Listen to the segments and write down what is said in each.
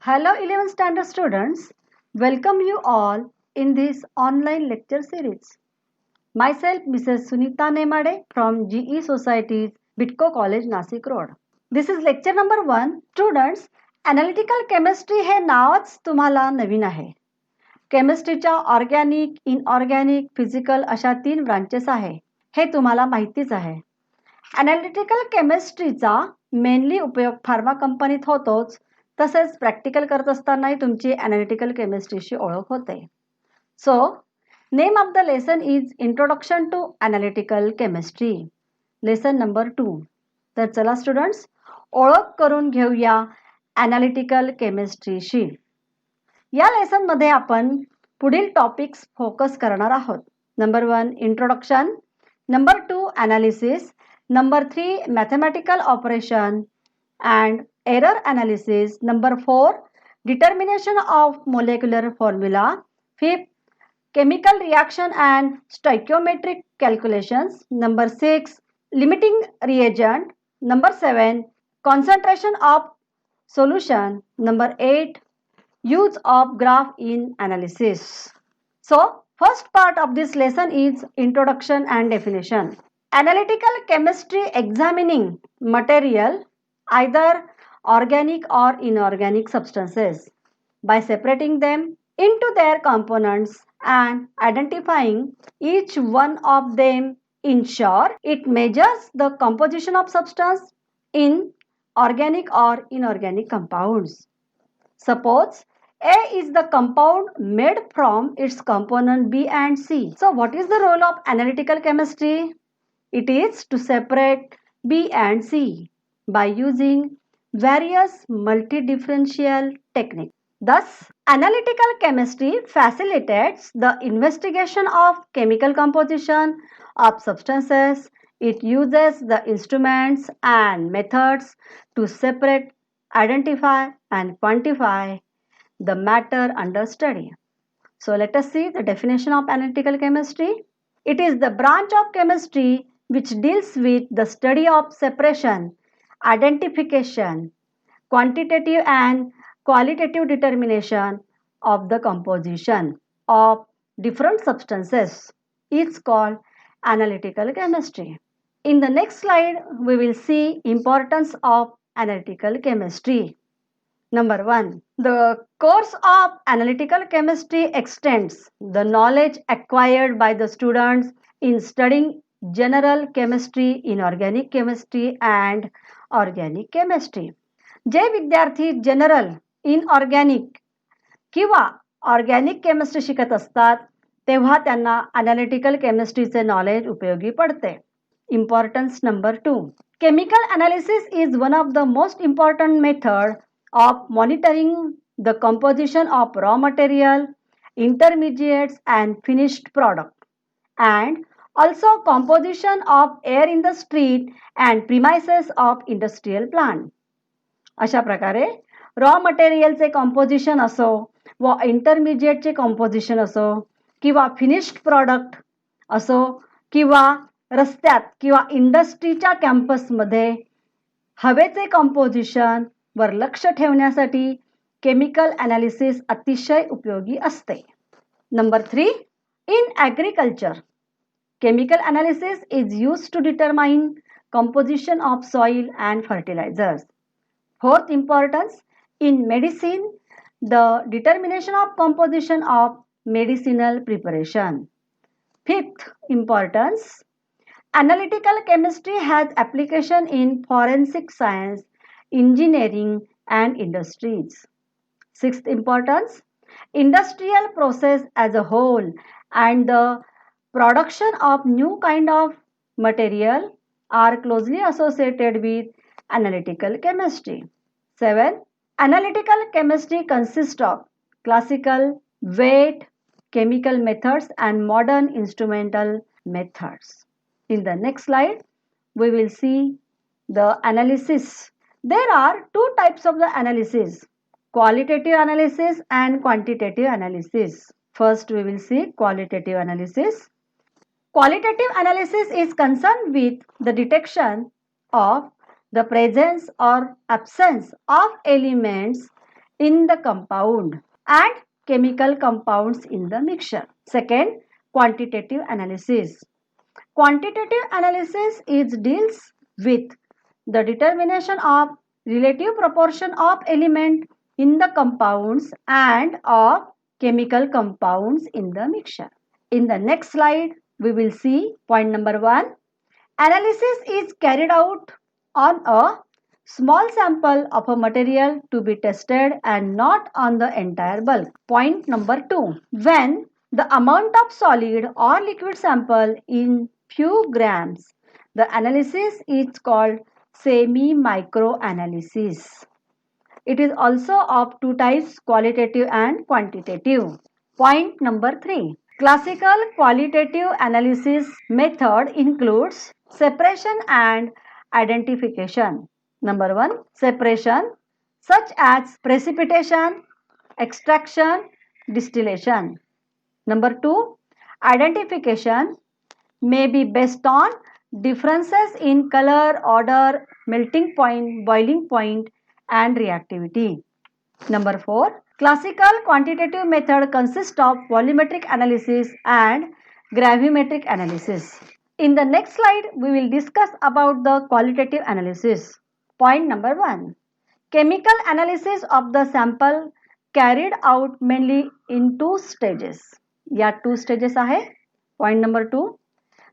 Hello 11th standard students, welcome you all in this online lecture series. Myself Mrs. Sunita Nemade from GE Society's Bitco College Nasik Road. This is lecture number 1. Students, Analytical Chemistry हे नावच तुम्हाला नवीन आहे. केमिस्ट्रीच्या organic, inorganic, physical अशा 3 branches आहे. हे तुम्हाला माहितीच आहे. Analytical केमिस्ट्रीचा mainly उपयोग pharma कंपनीत होतोच, तसेच प्रॅक्टिकल करत असतानाही तुमची ॲनालिटिकल केमिस्ट्रीशी ओळख होते. So name of the lesson is introduction to analytical chemistry. Lesson number 2. तर चला स्टुडंट्स, ओळख करून घेऊया ॲनालिटिकल केमिस्ट्रीशी. या लेसनमध्ये आपण पुढील टॉपिक्स फोकस करणार आहोत. Number 1 introduction, number 2 analysis, number 3 mathematical operation and error analysis, number 4 determination of molecular formula, 5th chemical reaction and stoichiometric calculations, number 6 limiting reagent, number 7 concentration of solution, number 8 use of graph in analysis. So first part of this lesson is introduction and definition. Analytical chemistry examining material, either organic or inorganic substances, by separating them into their components and identifying each one of them. In short, it measures the composition of substance in organic or inorganic compounds. Suppose A is the compound made from its component B and C. So what is the role of analytical chemistry? It is to separate B and C by using various multi-differential techniques. Thus, analytical chemistry facilitates the investigation of chemical composition of substances. It uses the instruments and methods to separate, identify, and quantify the matter under study. So let us see the definition of analytical chemistry. It is the branch of chemistry which deals with the study of separation, identification, quantitative and qualitative determination of the composition of different substances is called analytical chemistry. In the next slide, we will see importance of analytical chemistry. Number 1. The course of analytical chemistry extends the knowledge acquired by the students in studying general chemistry, inorganic chemistry and organic chemistry. जे विद्यार्थी general, inorganic किंवा organic chemistry शिकत असतात तेव्हा त्यांना analytical केमिस्ट्रीचे knowledge उपयोगी पडते. Importance number 2. Chemical analysis is one of the most important method of monitoring the composition of raw material, intermediates and finished product, and also composition of air in the street and premises of industrial plant. अशा प्रकारे raw मटेरियलचे composition असो व इंटरमिजिएटचे composition असो किंवा finished product असो किंवा रस्त्यात किंवा इंडस्ट्रीच्या कॅम्पसमध्ये हवेचे कॉम्पोजिशन वर लक्ष ठेवण्यासाठी केमिकल ॲनालिसिस अतिशय उपयोगी असते. Number 3. In agriculture, chemical analysis is used to determine composition of soil and fertilizers. Fourth importance, in medicine, the determination of composition of medicinal preparation. Fifth importance, analytical chemistry has application in forensic science, engineering and industries. Sixth importance, industrial process as a whole and the production of new kind of material are closely associated with analytical chemistry. 7. Analytical chemistry consists of classical, weight, chemical methods and modern instrumental methods. In the next slide, we will see the analysis. There are two types of the analysis, qualitative analysis and quantitative analysis. First, we will see qualitative analysis. Qualitative analysis is concerned with the detection of the presence or absence of elements in the compound and chemical compounds in the mixture. Second, quantitative analysis. Quantitative analysis deals with the determination of relative proportion of element in the compounds and of chemical compounds in the mixture. In the next slide, we will see point number 1. Analysis is carried out on a small sample of a material to be tested and not on the entire bulk. Point number 2. When the amount of solid or liquid sample in few grams, the analysis is called semi-micro analysis. It is also of two types, qualitative and quantitative. Point number 3. Classical qualitative analysis method includes separation and identification. Number 1. Separation, such as precipitation, extraction, distillation. Number 2. Identification may be based on differences in color, odor, melting point, boiling point, and reactivity. Number 4. Classical quantitative method consists of volumetric analysis and gravimetric analysis. In the next slide, we will discuss about the qualitative analysis. Point number 1. Chemical analysis of the sample carried out mainly in two stages. या two stages आहे. Point number 2.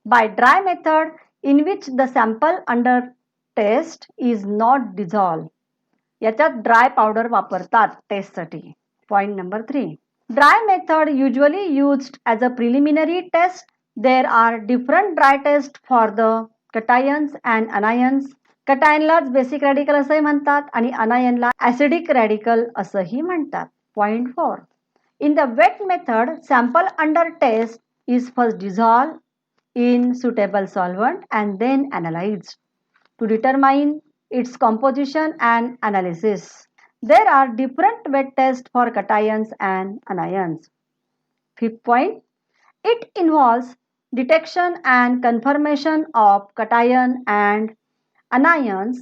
By dry method in which the sample under test is not dissolved. याच्यात dry powder वापरतात टेस्टसाठी. Point number 3. Dry method usually used as a preliminary test. There are different dry tests for the cations and anions. कटायनलाच basic radical असंही म्हणतात आणि अनायनला acidic radical असंही म्हणतात. Point 4. In the wet method, sample under test is first dissolved in suitable solvent and then analyzed to determine its composition and analysis. There are different wet tests for cations and anions. Fifth point, it involves detection and confirmation of cation and anions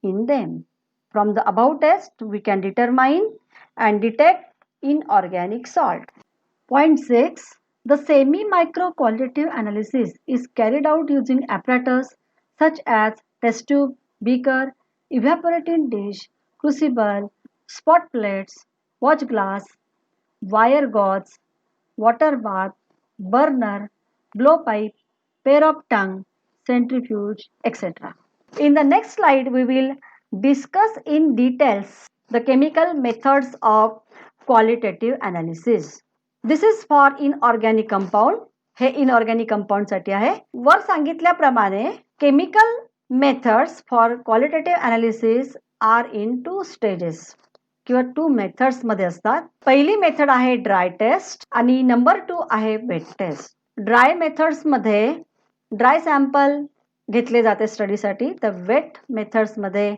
in them. From the above test, we can determine and detect inorganic salt. Point 6. The semi-micro qualitative analysis is carried out using apparatus such as test tube, beaker, evaporating dish, crucible, spot plates, watch glass, wire gauze, water bath, burner, blowpipe, pair of tongue, centrifuge, etc. In the next slide, we will discuss in details the chemical methods of qualitative analysis. This is for inorganic compound. हे inorganic compound साठी आहे. वर सांगितल्याप्रमाणे chemical methods for qualitative analysis are in two stages किंवा two methods मध्ये असतात. पहिली method आहे dry test आणि नंबर 2 आहे वेट टेस्ट. ड्राय मेथड्स मध्ये ड्राय सॅम्पल घेतले जाते स्टडीसाठी. तर वेट मेथड्स मध्ये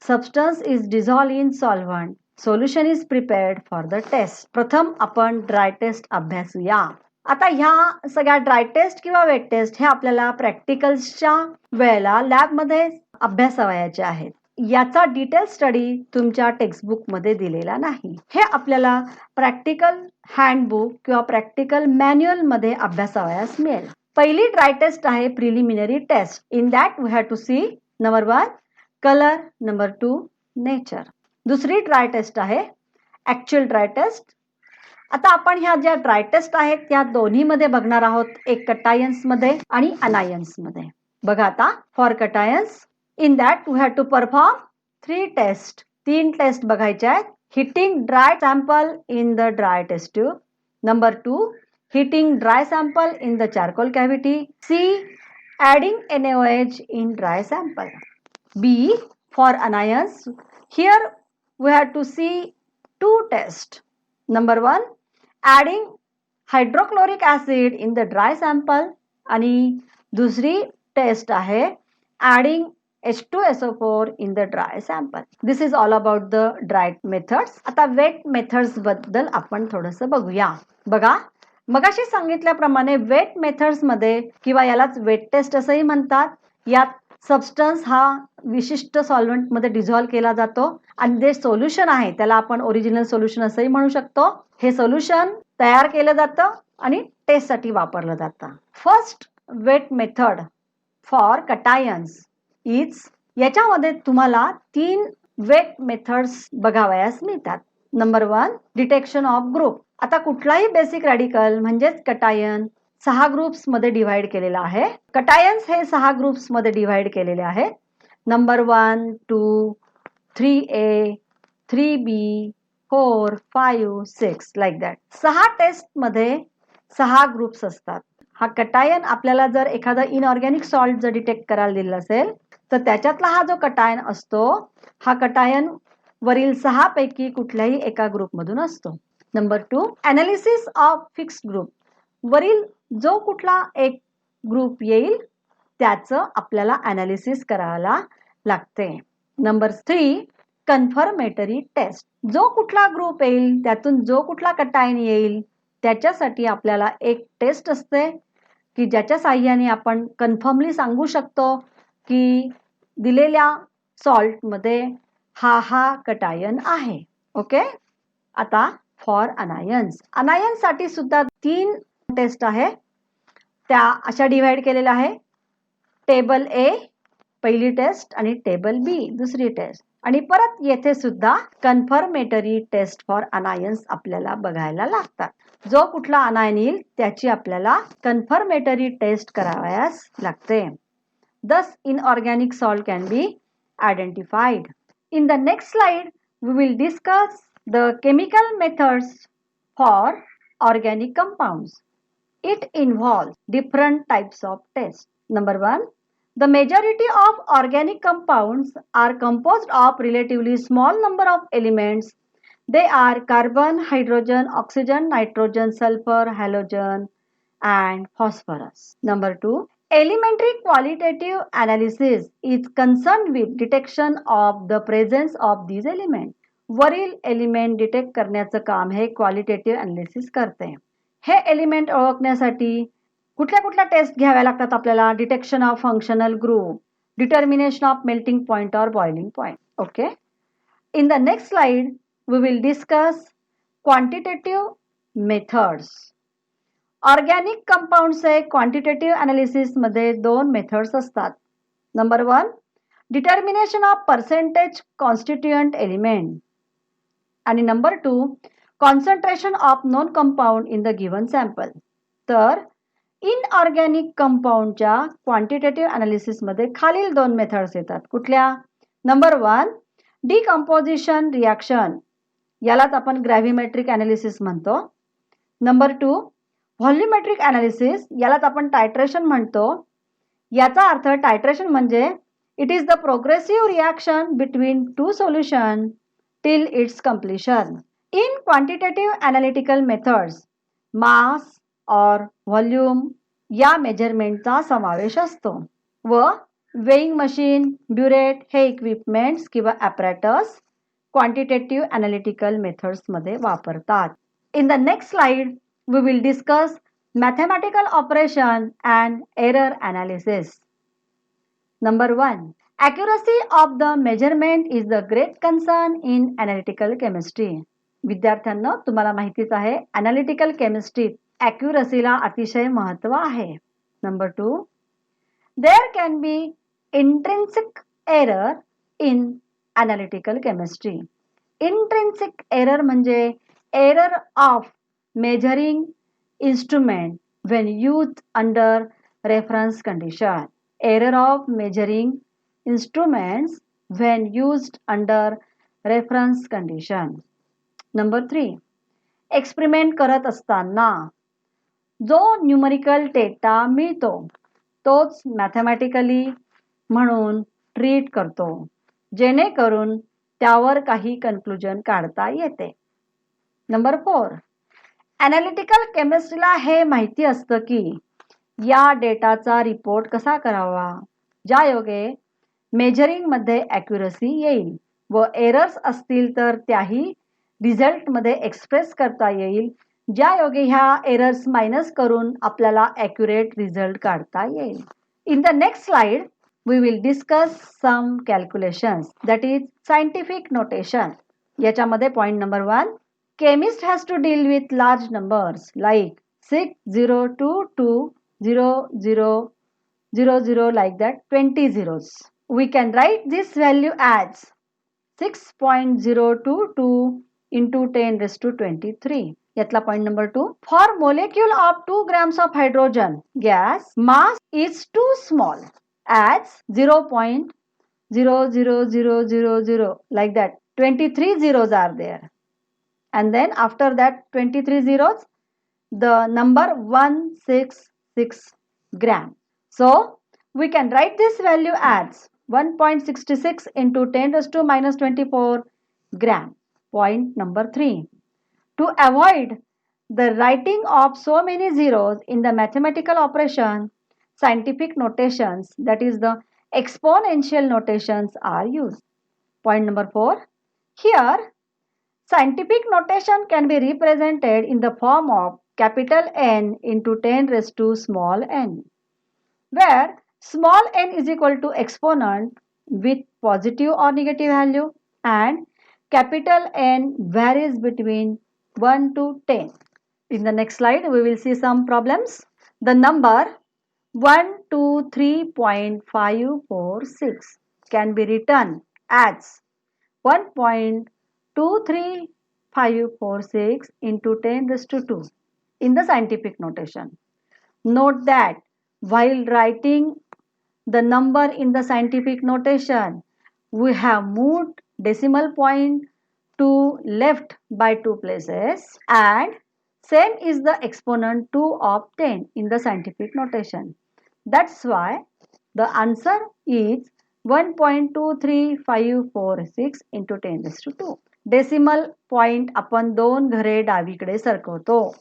substance is dissolve in solvent. Solution is prepared for the test. प्रथम आपण ड्राय टेस्ट अभ्यासूया. आता ह्या सगळ्या ड्राय टेस्ट किंवा वेट टेस्ट हे आपल्याला प्रॅक्टिकल्सच्या वेळेला लॅबमध्ये अभ्यासावयाचे आहेत. याचा डिटेल स्टडी तुमच्या टेक्स्टबुक मध्ये दिलेला नाही. हे आपल्याला प्रॅक्टिकल हँडबुक किंवा प्रॅक्टिकल मॅन्युअल मध्ये अभ्यासावयास मिळेल. पहिली ड्राय टेस्ट आहे preliminary test. In that we have to see number 1 colour, number 2 nature. दुसरी ड्राय टेस्ट आहे ऍक्च्युअल ड्राय टेस्ट. आता आपण ह्या ज्या ड्राय टेस्ट आहेत त्या दोन्ही मध्ये बघणार आहोत. एक कटायन्स मध्ये आणि अनायन्स मध्ये. बघा आता for cations in that we have to perform 3 test. 3 test बघायच्या आहेत. Heating dry sample in the dry test tube. Number 2 heating dry sample in the charcoal cavity. C. Adding NaOH in dry sample. B. For anions, here we have to see 2 tests. Number 1 adding hydrochloric acid in the dry sample आणि दुसरी test आहे adding H2SO4 in the dry sample. This is all about the dry methods. आता wet methods बद्दल आपण थोडंसं बघूया. बघा मगाशी सांगितल्याप्रमाणे वेट मेथड्स मध्ये किंवा यालाच वेट टेस्ट असंही म्हणतात. यात सबस्टन्स हा विशिष्ट सॉल्व्हेंटमध्ये डिझॉल्व्ह केला जातो आणि जे सोल्युशन आहे त्याला आपण ओरिजिनल सोल्युशन असंही म्हणू शकतो. हे सोल्युशन तयार केलं जातं आणि टेस्टसाठी वापरलं जातं. First wet method for cations is, याच्यामध्ये तुम्हाला 3 वेट मेथड्स बघावयास मिळतात. Number 1 detection of group. आता कुठलाही बेसिक रॅडिकल म्हणजेच कटायन 6 ग्रुप्स मध्ये डिव्हाइड केलेला आहे. कटायन्स हे 6 ग्रुप्स मध्ये डिव्हाइड केलेले आहे. Number 1, 2, 3A, 3B, 4, 5, 6 like that. 6 test मध्ये 6 ग्रुप्स असतात. हा कटायन आपल्याला जर एखादा इनऑर्गॅनिक सॉल्ट जर डिटेक्ट करायला दिलं असेल तर त्याच्यातला हा जो कटायन असतो हा कटायन वरील 6 पैकी कुठल्याही एका ग्रुपमधून असतो. Number 2 analysis of fixed group. वरील जो कुठला एक ग्रुप येईल त्याचं आपल्याला अनालिसिस करायला लागते. Number 3 confirmatory test. जो कुठला ग्रुप येईल त्यातून जो कुठला कटायन येईल त्याच्यासाठी आपल्याला एक टेस्ट असते की ज्याच्या साहाय्याने आपण कन्फर्मली सांगू शकतो की दिलेल्या सॉल्टमध्ये हा कटायन आहे. ओके. आता फॉर अनायन्स. अनायन्ससाठी सुद्धा 3 टेस्ट आहे. त्या अशा डिव्हाइड केलेल्या आहे. टेबल ए पहिली टेस्ट आणि टेबल बी दुसरी टेस्ट. आणि परत येथे सुद्धा कन्फर्मेटरी टेस्ट फॉर अनायन्स आपल्याला बघायला लागतात. जो कुठला अनायन येईल त्याची आपल्याला कन्फर्मेटरी टेस्ट करावयास लागते. Thus, inorganic salt can be identified. In the next slide, we will discuss the chemical methods for organic compounds. It involves different types of tests. Number 1, the majority of organic compounds are composed of relatively small number of elements. They are carbon, hydrogen, oxygen, nitrogen, sulfur, halogen, and phosphorus. Number 2, elementary qualitative analysis is concerned with detection of the presence of these elements. वरील element detect करण्याचं काम हे qualitative analysis करते. हे element ओळखण्यासाठी कुठल्या कुठल्या test घ्याव्या लागतात आपल्याला? Detection of functional group, determination of melting point और boiling point. Okay. In the next slide we will discuss quantitative methods. Organic कंपाऊंडचे क्वांटिटेटिव्ह अनालिसिस मध्ये 2 मेथड्स असतात. Number 1 determination of percentage constituent element आणि number 2 concentration of known compound in the given sample. तर inorganic कंपाऊंडच्या quantitative analysis मध्ये खालील 2 methods येतात. कुठल्या? नंबर 1 डिकम्पोजिशन रिॲक्शन, यालाच आपण ग्रॅव्हिमेट्रिक अनालिसिस म्हणतो. नंबर 2 व्हॉल्युमेट्रिक अनालिसिस, यालाच आपण टायट्रेशन म्हणतो. याचा अर्थ टायट्रेशन म्हणजे it is the progressive reaction between 2 solution till its completion. In quantitative analytical methods mass और व्हॉल्यूम या मेजरमेंटचा समावेश असतो व वेइंग मशीन, ब्युरेट हे इक्विपमेंट्स किंवा ॲपरेटस क्वांटिटेटिव्ह अनालिटिकल मेथड्समध्ये वापरतात. In the next slide we will discuss mathematical operation and error analysis. Number 1, accuracy of the measurement is the great concern in analytical chemistry. विद्यार्थ्यांना तुम्हाला माहितीच आहे analytical chemistry accuracyला अतिशय महत्त्व आहे. Number 2, there can be intrinsic error in analytical chemistry. Intrinsic error म्हणजे error of measuring instrument when used under reference condition. Error of measuring instruments when used under reference condition. Number 3, experiment करत असताना जो numerical data मिळतो तोच mathematically म्हणून treat करतो जेणेकरून त्यावर काही कन्क्लुजन काढता येते. नंबर 4, ॲनालिटिकल केमिस्ट्रीला हे माहिती असतं की या डेटाचा रिपोर्ट कसा करावा ज्यायोगे मेजरिंगमध्ये ॲक्युरसी येईल व एरर्स असतील तर त्याही रिझल्टमध्ये एक्सप्रेस करता येईल ज्यायोगे ह्या एरर्स मायनस करून आपल्याला ॲक्युरेट रिझल्ट काढता येईल. इन the next slide we will discuss some calculations, that is scientific notation. याच्यामध्ये point number 1, chemist has to deal with large numbers like 6, 0, 2, 2, 0, 0, 0, 0, like that, 20 zeros. We can write this value as 6.022 into 10 raised to 23. यातला point number 2. For molecule of 2 grams of hydrogen gas, mass is too small as 0.00000, like that. 23 zeros are there. And then after that 23 zeros, the number 166 gram. So we can write this value as 1.66 into 10 raised to minus 24 gram. Point number 3. To avoid the writing of so many zeros in the mathematical operation, scientific notations, that is the exponential notations, are used. Point number 4. Here, scientific notation can be represented in the form of capital N into 10 raised to small n, where small n is equal to exponent with positive or negative value and capital N varies between 1 to 10. In the next slide, we will see some problems. The number 123.546 can be written as 1.23546 into 10 raised to 2 in the scientific notation. Note that while writing the number in the scientific notation, we have moved decimal point to left by 2 places, and same is the exponent 2 of 10 in the scientific notation. That's why the answer is 1.23546 into 10 raised to 2. Decimal point आपण 2 घरे डावीकडे सरकवतो,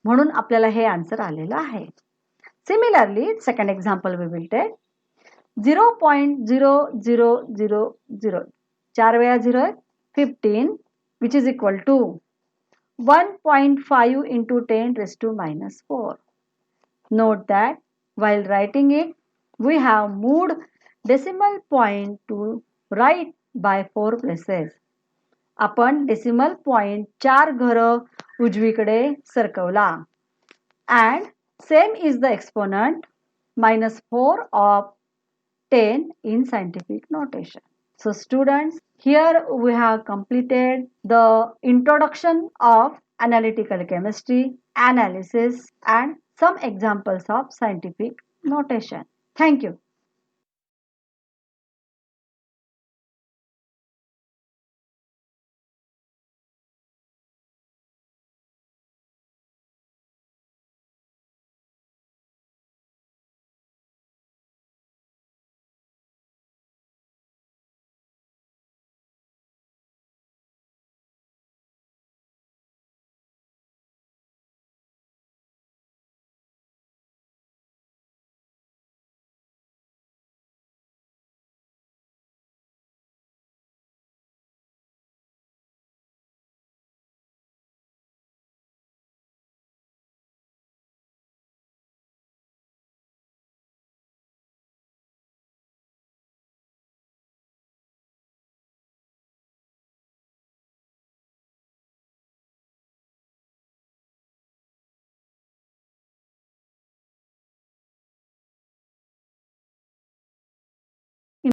म्हणून आपल्याला हे answer आलेलं आहे. Similarly, second example we will take 0.0000, 4 वेळा 0 आहे 15, which is equal to 1.5 into 10 raised to minus 4. Note that while writing it, we have moved decimal point to right by 4 places. आपण decimal point 4 घरं उजवीकडे सरकवला, and same is the exponent minus 4 of 10 in scientific notation. So students, here we have completed the introduction of analytical chemistry, analysis, and some examples of scientific notation. Thank you.